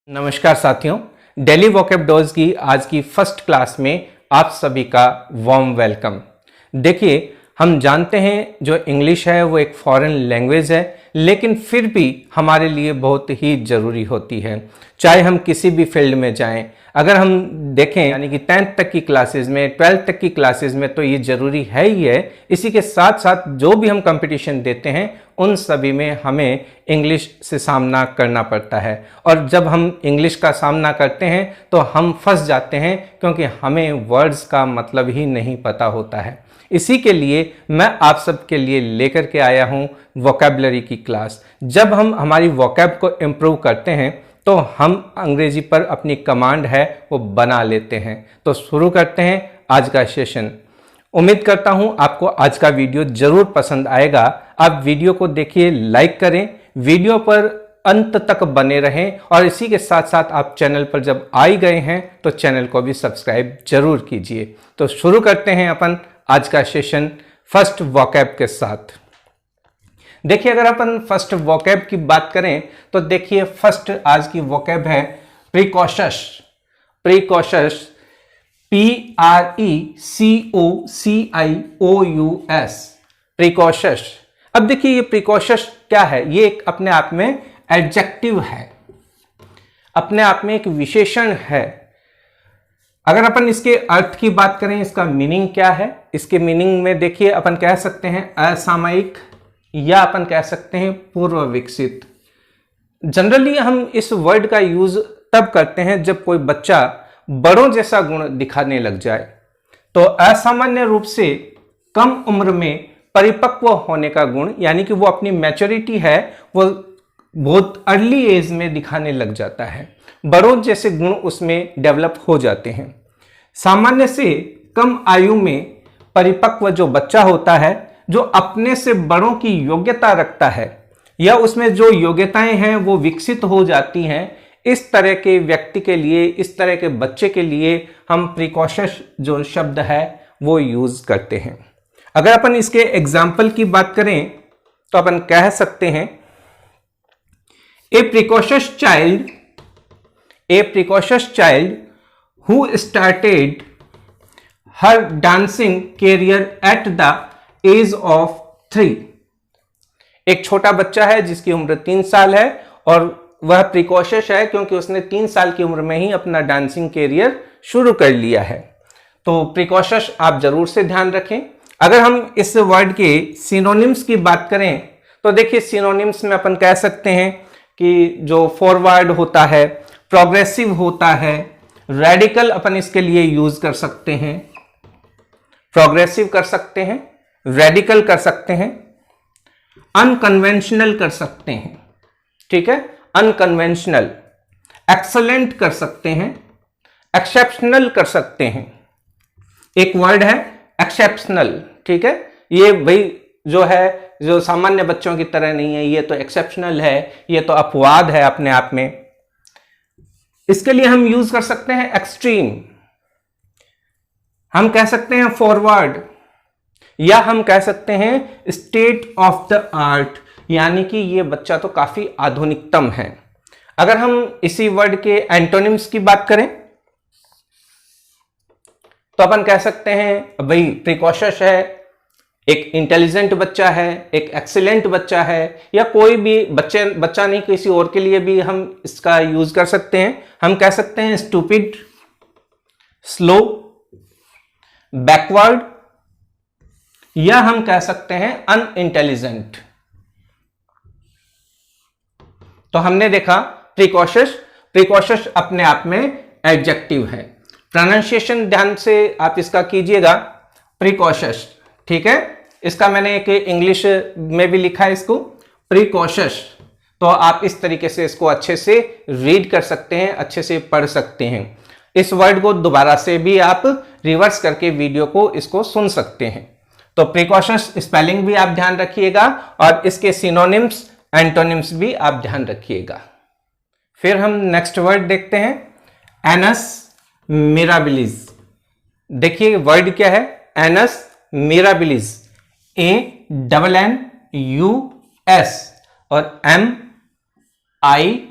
नमस्कार साथियों, daily vocab dose की आज की फर्स्ट क्लास में आप सभी का वार्म वेलकम। देखिए, हम जानते हैं जो इंग्लिश है वो एक फॉरेन लैंग्वेज है, लेकिन फिर भी हमारे लिए बहुत ही ज़रूरी होती है। चाहे हम किसी भी फील्ड में जाएं, अगर हम देखें यानी कि 10th तक की क्लासेस में, 12th तक की क्लासेस में तो ये ज़रूरी है ही है। इसी के साथ साथ जो भी हम कंपटीशन देते हैं उन सभी में हमें इंग्लिश से सामना करना पड़ता है, और जब हम इंग्लिश का सामना करते हैं तो हम फंस जाते हैं क्योंकि हमें वर्ड्स का मतलब ही नहीं पता होता है। इसी के लिए मैं आप सबके लिए लेकर के आया हूं वोकैबुलरी की क्लास। जब हम हमारी वोकैब को इम्प्रूव करते हैं तो हम अंग्रेजी पर अपनी कमांड है वो बना लेते हैं। तो शुरू करते हैं आज का सेशन। उम्मीद करता हूं आपको आज का वीडियो जरूर पसंद आएगा। आप वीडियो को देखिए, लाइक करें, वीडियो पर अंत तक बने रहें, और इसी के साथ साथ आप चैनल पर जब आ ही गए हैं तो चैनल को भी सब्सक्राइब जरूर कीजिए। तो शुरू करते हैं अपन आज का सेशन फर्स्ट वोकैब के साथ। देखिए, अगर अपन फर्स्ट वोकैब की बात करें तो देखिए, फर्स्ट आज की वोकैब है प्रिकॉशस। Precocious, PRECOCIOUS, precocious. अब देखिए, ये प्रिकॉशस क्या है? ये एक अपने आप में एडजेक्टिव है, अपने आप में एक विशेषण है। अगर अपन इसके अर्थ की बात करें, इसका मीनिंग क्या है? इसके मीनिंग में देखिए, अपन कह सकते हैं असामयिक, या अपन कह सकते हैं पूर्व विकसित। जनरली हम इस वर्ड का यूज तब करते हैं जब कोई बच्चा बड़ों जैसा गुण दिखाने लग जाए। तो असामान्य रूप से कम उम्र में परिपक्व होने का गुण, यानी कि वो अपनी मैच्योरिटी है वो बहुत अर्ली एज में दिखाने लग जाता है। बड़ों जैसे गुण उसमें डेवलप हो जाते हैं। सामान्य से कम आयु में परिपक्व जो बच्चा होता है, जो अपने से बड़ों की योग्यता रखता है, या उसमें जो योग्यताएं हैं वो विकसित हो जाती हैं, इस तरह के व्यक्ति के लिए, इस तरह के बच्चे के लिए हम प्रिकॉशस जो शब्द है वो यूज करते हैं। अगर अपन इसके एग्जाम्पल की बात करें तो अपन कह सकते हैं a precocious child who started her dancing career at the age of 3। एक छोटा बच्चा है जिसकी उम्र 3 साल है, और वह प्रिकॉशस है क्योंकि उसने 3 साल की उम्र में ही अपना डांसिंग कैरियर शुरू कर लिया है। तो प्रिकॉशस आप जरूर से ध्यान रखें। अगर हम इस वर्ड के सिनोनिम्स की बात करें तो देखिए, सिनोनिम्स में अपन कह सकते हैं कि जो फॉरवर्ड होता है, प्रोग्रेसिव होता है, रेडिकल अपन इसके लिए यूज कर सकते हैं। प्रोग्रेसिव कर सकते हैं, रेडिकल कर सकते हैं, अनकन्वेंशनल कर सकते हैं। ठीक है, अनकन्वेंशनल। एक्सलेंट कर सकते हैं, एक्सेप्शनल कर सकते हैं। एक वर्ड है एक्सेप्शनल, ठीक है, ये भाई जो है जो सामान्य बच्चों की तरह नहीं है, ये तो एक्सेप्शनल है, ये तो अपवाद है अपने आप में। इसके लिए हम यूज कर सकते हैं एक्सट्रीम, हम कह सकते हैं फॉरवर्ड, या हम कह सकते हैं स्टेट ऑफ द आर्ट, यानी कि ये बच्चा तो काफी आधुनिकतम है। अगर हम इसी वर्ड के एंटोनिम्स की बात करें तो अपन कह सकते हैं भाई प्रिकॉशस है, एक इंटेलिजेंट बच्चा है, एक एक्सीलेंट बच्चा है, या कोई भी बच्चा नहीं, किसी और के लिए भी हम इसका यूज कर सकते हैं। हम कह सकते हैं स्टूपिड, स्लो, बैकवर्ड, या हम कह सकते हैं अनइंटेलिजेंट। तो हमने देखा प्रिकॉशस अपने आप में एडजेक्टिव है। प्रोनाउंसिएशन ध्यान से आप इसका कीजिएगा, प्रिकॉशस। ठीक है, इसका मैंने एक इंग्लिश में भी लिखा है इसको, प्रिकॉशस। तो आप इस तरीके से इसको अच्छे से रीड कर सकते हैं, अच्छे से पढ़ सकते हैं। इस वर्ड को दोबारा से भी आप रिवर्स करके वीडियो को इसको सुन सकते हैं। तो प्रिकॉशस स्पेलिंग भी आप ध्यान रखिएगा, और इसके सिनोनिम्स, एंटोनिम्स भी आप ध्यान रखिएगा। फिर हम नेक्स्ट वर्ड देखते हैं, एनस मिराबिलिस। देखिए वर्ड क्या है, एनस मिराबिलिस, ANNUS और MIRABILIS।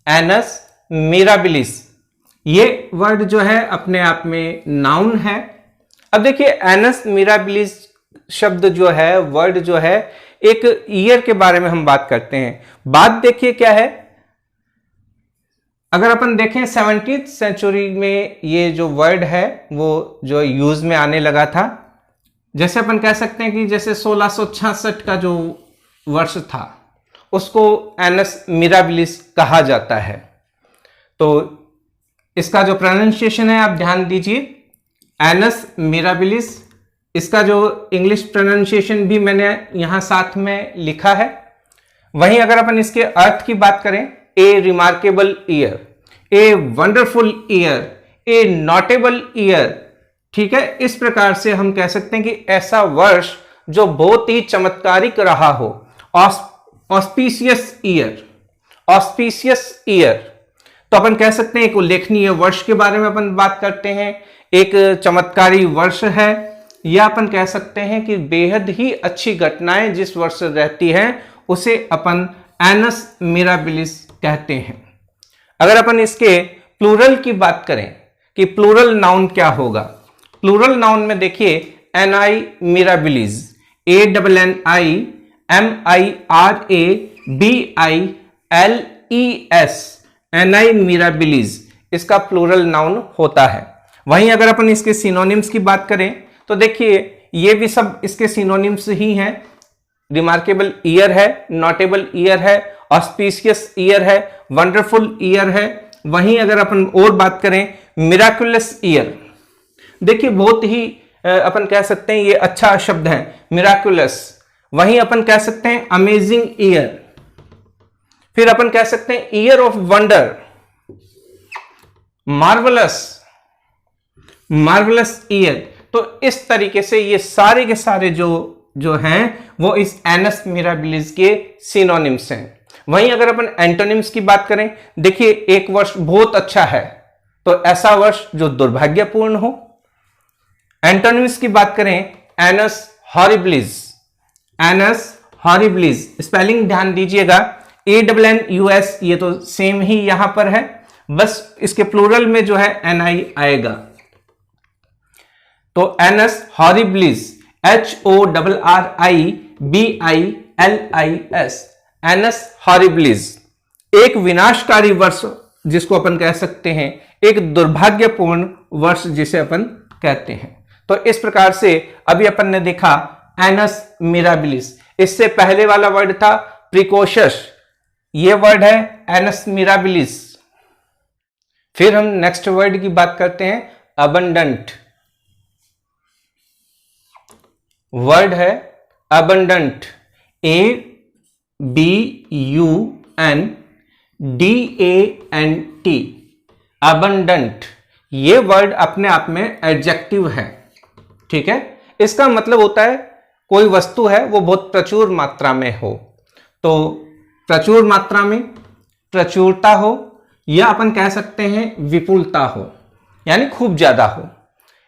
Anus mirabilis. ये वर्ड जो है अपने आप में नाउन है। अब देखिए एनस मिराबिलिस शब्द जो है, वर्ड जो है, एक ईयर के बारे में हम बात करते हैं। बात देखिए क्या है, अगर अपन देखें 17th सेंचुरी में ये जो वर्ड है वो जो यूज में आने लगा था। जैसे अपन कह सकते हैं कि जैसे 1666 का जो वर्ष था उसको एनस मिराबिलिस कहा जाता है। तो इसका जो प्रोनाउंसिएशन है आप ध्यान दीजिए, एनस मिराबिलिस। इसका जो इंग्लिश प्रोनाउंसिएशन भी मैंने यहां साथ में लिखा है। वहीं अगर अपन इसके अर्थ की बात करें, ए remarkable year, a wonderful year, A notable year, ठीक है। इस प्रकार से हम कह सकते हैं कि ऐसा वर्ष जो बहुत ही चमत्कारिक रहा हो, ऑस्पिशियस ईयर, ऑस्पिशियस ईयर। तो अपन कह सकते हैं एक उल्लेखनीय वर्ष के बारे में अपन बात करते हैं, एक चमत्कारी वर्ष है, या अपन कह सकते हैं कि बेहद ही अच्छी घटनाएं जिस वर्ष रहती हैं उसे अपन एनस मिराबिलिस कहते हैं। अगर अपन इसके प्लूरल की बात करें कि प्लूरल नाउन क्या होगा, प्लूरल नाउन में देखिए anni mirabilis, ANNIRABILES, anni mirabilis इसका प्लूरल नाउन होता है। वहीं अगर अपन इसके सिनोनिम्स की बात करें तो देखिए ये भी सब इसके सिनोनिम्स ही हैं। रिमार्केबल ईयर है, नोटेबल ईयर है, ऑस्पिशियस ईयर है, वंडरफुल ईयर है। वहीं अगर अपन और बात करें मिराकुलस ईयर, देखिए बहुत ही अपन कह सकते हैं ये अच्छा शब्द है मिराकुलस। वहीं अपन कह सकते हैं अमेजिंग ईयर, फिर अपन कह सकते हैं year of wonder, marvellous, marvellous year. तो इस तरीके से ये सारे के सारे जो हैं वो इस एनस मिराबिलिस के सिनोनिम्स हैं। वहीं अगर अपन एंटोनिम्स की बात करें, देखिए एक वर्ष बहुत अच्छा है तो ऐसा वर्ष जो दुर्भाग्यपूर्ण हो। एंटोनिम्स की बात करें, एनस हॉरिबिलिस, एनस हॉरिबिलिस, स्पेलिंग ध्यान दीजिएगा, ANNUS, ये तो सेम ही यहां पर है, बस इसके प्लूरल में जो है NI आएगा। तो एनस हॉरिबिलिस, HORRIBILIS, एनस हॉरिबिलिस, एक विनाशकारी वर्ष जिसको अपन कह सकते हैं, एक दुर्भाग्यपूर्ण वर्ष जिसे अपन कहते हैं। तो इस प्रकार से अभी अपन ने देखा एनस मिराबिलिस। इससे पहले वाला वर्ड था प्रिकोशस, ये वर्ड है एनस मिराबिलिस। फिर हम नेक्स्ट वर्ड की बात करते हैं अबंडेंट। वर्ड है अबंडेंट, ABUNDANT, अबंडेंट। ये वर्ड अपने आप में एडजेक्टिव है, ठीक है। इसका मतलब होता है कोई वस्तु है वो बहुत प्रचुर मात्रा में हो। तो प्रचुर मात्रा में, प्रचुरता हो, या अपन कह सकते हैं विपुलता हो, यानी खूब ज्यादा हो।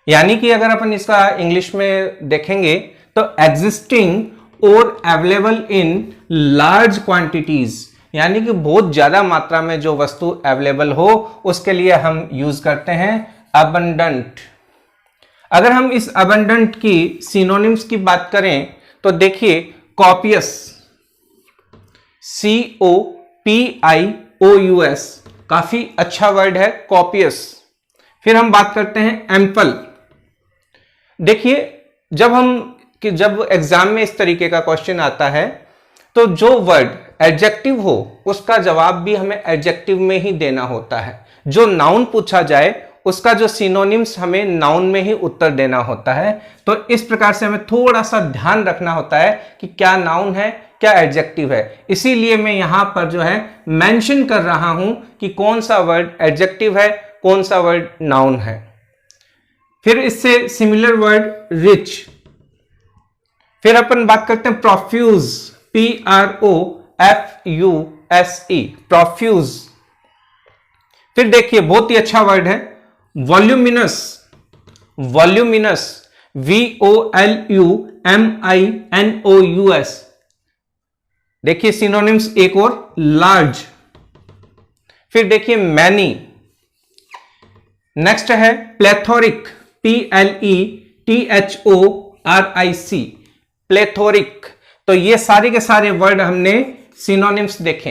यानी कि अगर अपन इसका इंग्लिश में देखेंगे तो एग्जिस्टिंग और अवेलेबल इन लार्ज क्वांटिटीज, यानी कि बहुत ज्यादा मात्रा में जो वस्तु अवेलेबल हो उसके लिए हम यूज करते हैं अबंडेंट। अगर हम इस अबंडेंट की सिनोनिम्स की बात करें तो देखिए कॉपियस, COPIOUS, काफी अच्छा वर्ड है कॉपियस। फिर हम बात करते हैं एम्पल। देखिए जब एग्जाम में इस तरीके का क्वेश्चन आता है तो जो वर्ड एडजेक्टिव हो उसका जवाब भी हमें एडजेक्टिव में ही देना होता है। जो नाउन पूछा जाए उसका जो सिनोनिम्स हमें नाउन में ही उत्तर देना होता है। तो इस प्रकार से हमें थोड़ा सा ध्यान रखना होता है कि क्या नाउन है क्या एडजेक्टिव है। इसीलिए मैं यहां पर जो है मेंशन कर रहा हूं कि कौन सा वर्ड एडजेक्टिव है, कौन सा वर्ड नाउन है। फिर इससे सिमिलर वर्ड रिच। फिर अपन बात करते हैं प्रोफ्यूज, PROFUSE, प्रोफ्यूज। फिर देखिए बहुत ही अच्छा वर्ड है वॉल्यूमिनस, वॉल्यूमिनस, VOLUMINOUS, देखिए सिनोनिम्स एक और, लार्ज, फिर देखिए मैनी, नेक्स्ट है प्लेथोरिक, PLETHORIC, प्लेथोरिक। तो ये सारे के सारे वर्ड हमने सिनोनिम्स देखे।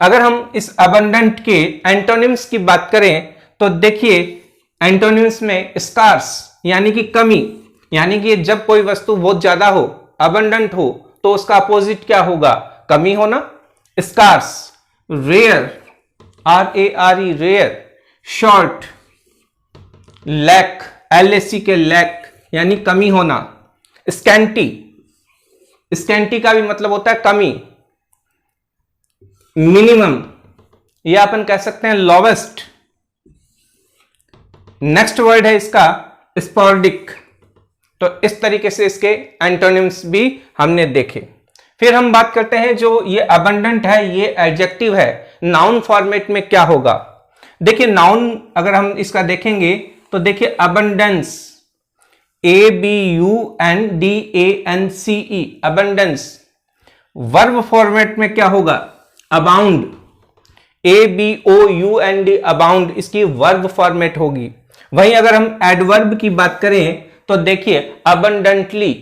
अगर हम इस अबंडेंट के एंटोनिम्स की बात करें तो देखिए एंटोनिम्स में स्कार्स यानी कि कमी, यानी कि जब कोई वस्तु बहुत ज्यादा हो, अबंडेंट हो, तो उसका अपोजिट क्या होगा, कमी होना, scarce. Rare, RARE, rare. Short, lack, LAC के लैक यानी कमी होना। स्कैंटी, स्कैंटी का भी मतलब होता है कमी। मिनिमम, या अपन कह सकते हैं लोवेस्ट। नेक्स्ट वर्ड है इसका स्पोरडिक। तो इस तरीके से इसके एंटोनिम्स भी हमने देखे। फिर हम बात करते हैं जो ये अबंडेंट है, ये एडजेक्टिव है, नाउन फॉर्मेट में क्या होगा। देखिए नाउन अगर हम इसका देखेंगे तो देखिए abundance, ABUNDANCE, abundance. Verb format में क्या होगा, अबाउंड, ABOUND, अबाउंड, इसकी वर्ब फॉर्मेट होगी। वहीं अगर हम एडवर्ब की बात करें तो देखिए अबंडेंटली,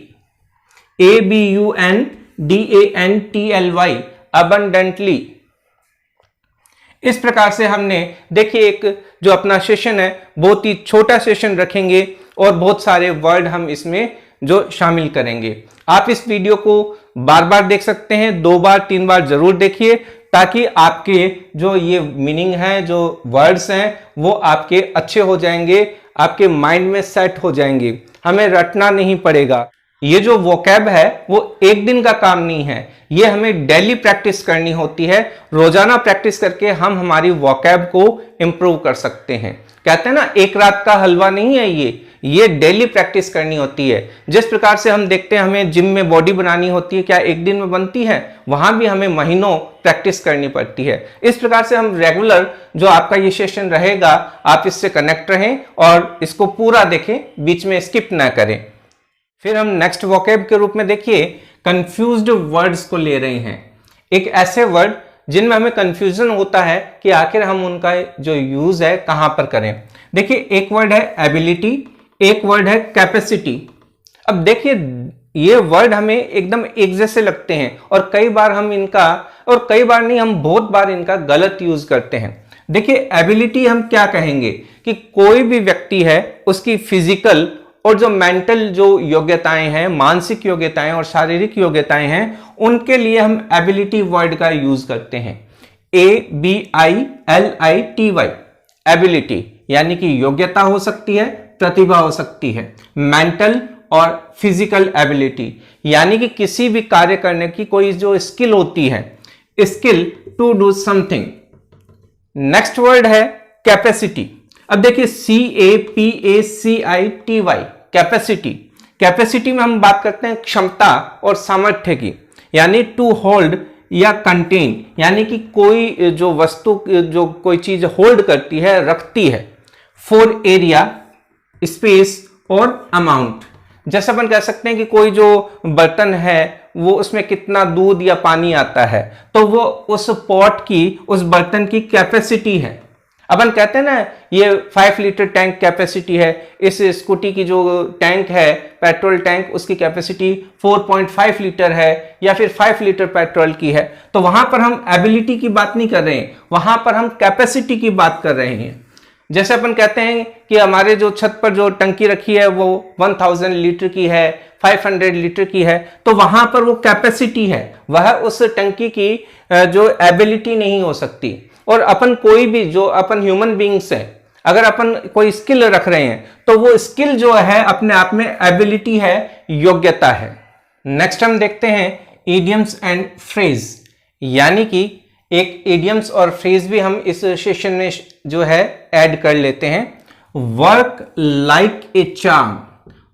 ABUNDANTLY, अबंडेंटली। इस प्रकार से हमने देखिए एक जो अपना सेशन है बहुत ही छोटा सेशन रखेंगे और बहुत सारे वर्ड हम इसमें जो शामिल करेंगे। आप इस वीडियो को बार बार देख सकते हैं, 2 बार 3 बार जरूर देखिए, ताकि आपके जो ये मीनिंग है, जो वर्ड्स हैं, वो आपके अच्छे हो जाएंगे, आपके माइंड में सेट हो जाएंगे, हमें रटना नहीं पड़ेगा। ये जो वोकैब है वो एक दिन का काम नहीं है, ये हमें डेली प्रैक्टिस करनी होती है। रोजाना प्रैक्टिस करके हम हमारी वोकैब को इंप्रूव कर सकते हैं। कहते हैं ना एक रात का हलवा नहीं है ये डेली प्रैक्टिस करनी होती है। जिस प्रकार से हम देखते हैं हमें जिम में बॉडी बनानी होती है, क्या एक दिन में बनती है? वहां भी हमें महीनों प्रैक्टिस करनी पड़ती है। इस प्रकार से हम रेगुलर जो आपका ये सेशन रहेगा, आप इससे कनेक्ट रहें और इसको पूरा देखें, बीच में स्किप ना करें। फिर हम नेक्स्ट वोकैब के रूप में देखिए कंफ्यूज्ड वर्ड्स को ले रहे हैं। एक ऐसे वर्ड जिनमें हमें कंफ्यूजन होता है कि आखिर हम उनका जो यूज है कहां पर करें। देखिए एक वर्ड है एबिलिटी, एक वर्ड है कैपेसिटी। अब देखिए ये वर्ड हमें एकदम एक जैसे लगते हैं और कई बार हम इनका, और कई बार नहीं, हम बहुत बार इनका गलत यूज करते हैं। देखिए एबिलिटी हम क्या कहेंगे कि कोई भी व्यक्ति है उसकी फिजिकल और जो मेंटल जो योग्यताएं हैं, मानसिक योग्यताएं और शारीरिक योग्यताएं हैं, उनके लिए हम एबिलिटी वर्ड का यूज करते हैं। ABILITY, एबिलिटी यानी कि योग्यता हो सकती है, प्रतिभा हो सकती है। मेंटल और फिजिकल एबिलिटी यानी कि किसी भी कार्य करने की कोई जो स्किल होती है, skill to do something. Next word है कैपेसिटी। अब देखिए CAPACITY, कैपेसिटी। कैपेसिटी में हम बात करते हैं क्षमता और सामर्थ्य की, यानी टू होल्ड या कंटेन, यानी कि कोई जो वस्तु जो कोई चीज होल्ड करती है, रखती है। फॉर एरिया, स्पेस और अमाउंट। जैसे अपन कह सकते हैं कि कोई जो बर्तन है वो उसमें कितना दूध या पानी आता है, तो वो उस पॉट की, उस बर्तन की कैपेसिटी है। अपन कहते हैं ना ये 5 लीटर टैंक कैपेसिटी है। इस स्कूटी की जो टैंक है, पेट्रोल टैंक, उसकी कैपेसिटी 4.5 लीटर है या फिर 5 लीटर पेट्रोल की है। तो वहां पर हम एबिलिटी की बात नहीं कर रहे हैं, वहां पर हम कैपेसिटी की बात कर रहे हैं। जैसे अपन कहते हैं कि हमारे जो छत पर जो टंकी रखी है वो 1000 लीटर की है, 500 लीटर की है, तो वहां पर वो कैपेसिटी है, वह उस टंकी की जो एबिलिटी नहीं हो सकती। और अपन कोई भी जो अपन ह्यूमन बींग्स है, अगर अपन कोई स्किल रख रहे हैं तो वो स्किल जो है अपने आप में एबिलिटी है, योग्यता है। नेक्स्ट हम देखते हैं इडियम्स एंड फ्रेज, यानी कि एक इडियम्स और फ्रेज भी हम इस सेशन में जो है ऐड कर लेते हैं। Work like a charm.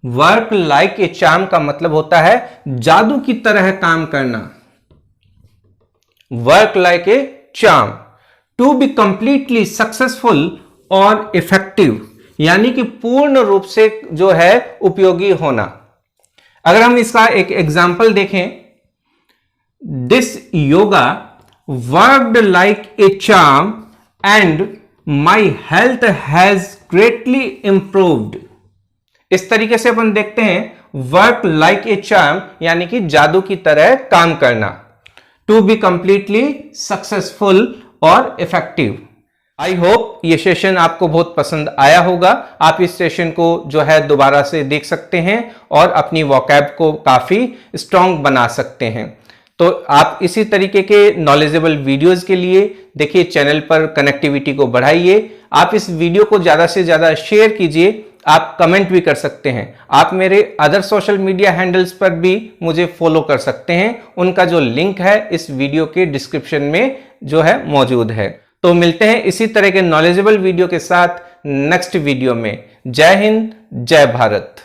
Work like a charm का मतलब होता है जादू की तरह काम करना। Work like a charm, to be completely successful और इफेक्टिव, यानी कि पूर्ण रूप से जो है उपयोगी होना। अगर हम इसका एक एग्जाम्पल देखें this yoga worked like a charm and my health has greatly improved. इस तरीके से अपन देखते हैं वर्क लाइक ए चार्म यानी कि जादू की तरह काम करना, टू बी कंप्लीटली सक्सेसफुल और इफेक्टिव। आई होप ये सेशन आपको बहुत पसंद आया होगा। आप इस सेशन को जो है दोबारा से देख सकते हैं और अपनी वोकैब को काफी स्ट्रांग बना सकते हैं। तो आप इसी तरीके के नॉलेजेबल वीडियोस के लिए देखिए चैनल पर कनेक्टिविटी को बढ़ाइए। आप इस वीडियो को ज्यादा से ज्यादा शेयर कीजिए। आप कमेंट भी कर सकते हैं। आप मेरे अदर सोशल मीडिया हैंडल्स पर भी मुझे फॉलो कर सकते हैं। उनका जो लिंक है इस वीडियो के डिस्क्रिप्शन में जो है मौजूद है। तो मिलते हैं इसी तरह के नॉलेजेबल वीडियो के साथ नेक्स्ट वीडियो में। जय हिंद, जय भारत।